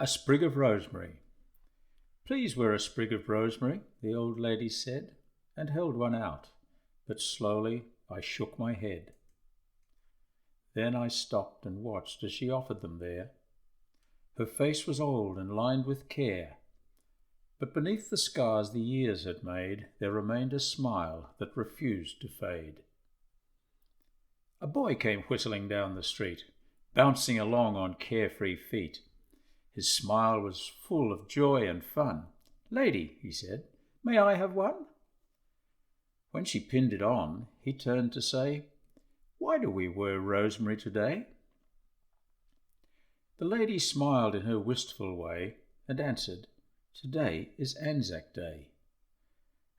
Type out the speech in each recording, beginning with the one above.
A sprig of rosemary. Please wear a sprig of rosemary, the old lady said, and held one out, but slowly I shook my head. Then I stopped and watched as she offered them there. Her face was old and lined with care, but beneath the scars the years had made there remained a smile that refused to fade. A boy came whistling down the street, bouncing along on carefree feet. His smile was full of joy and fun. "Lady," he said, "may I have one?" When she pinned it on, he turned to say, "Why do we wear rosemary today?" The lady smiled in her wistful way and answered, "Today is Anzac Day,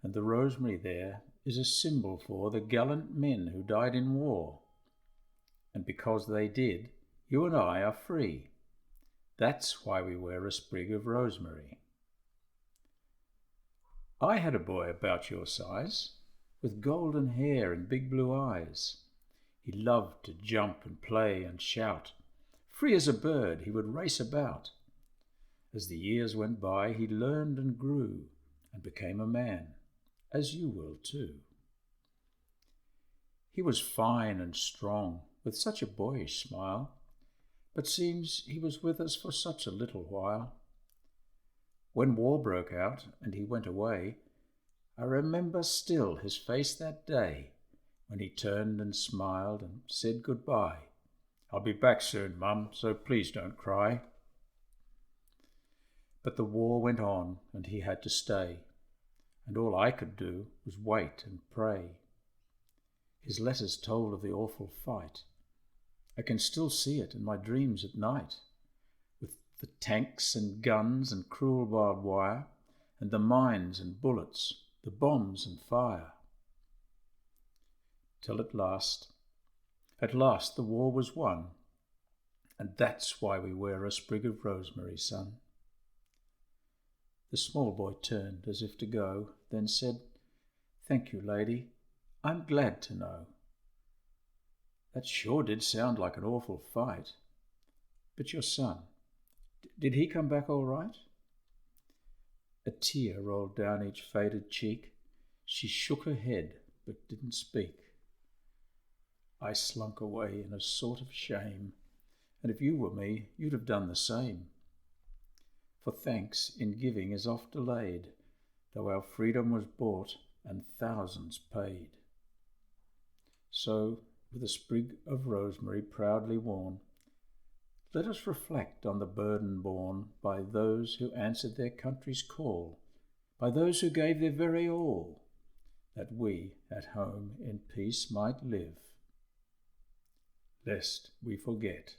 and the rosemary there is a symbol for the gallant men who died in war. And because they did, you and I are free. That's why we wear a sprig of rosemary." I had a boy about your size, with golden hair and big blue eyes. He loved to jump and play and shout. Free as a bird, he would race about. As the years went by, he learned and grew and became a man, as you will too. He was fine and strong, with such a boyish smile, but seems he was with us for such a little while. When war broke out and he went away, I remember still his face that day, when he turned and smiled and said goodbye. "I'll be back soon, Mum, so please don't cry." But the war went on and he had to stay, and all I could do was wait and pray. His letters told of the awful fight. I can still see it in my dreams at night, with the tanks and guns and cruel barbed wire, and the mines and bullets, the bombs and fire. Till at last the war was won, and that's why we wear a sprig of rosemary, son. The small boy turned as if to go, then said, "Thank you, lady. I'm glad to know. That sure did sound like an awful fight. But your son, did he come back all right?" A tear rolled down each faded cheek. She shook her head, but didn't speak. I slunk away in a sort of shame, and if you were me, you'd have done the same. For thanks in giving is oft delayed, though our freedom was bought and thousands paid. So, with a sprig of rosemary proudly worn, let us reflect on the burden borne by those who answered their country's call, by those who gave their very all, that we at home in peace might live, lest we forget.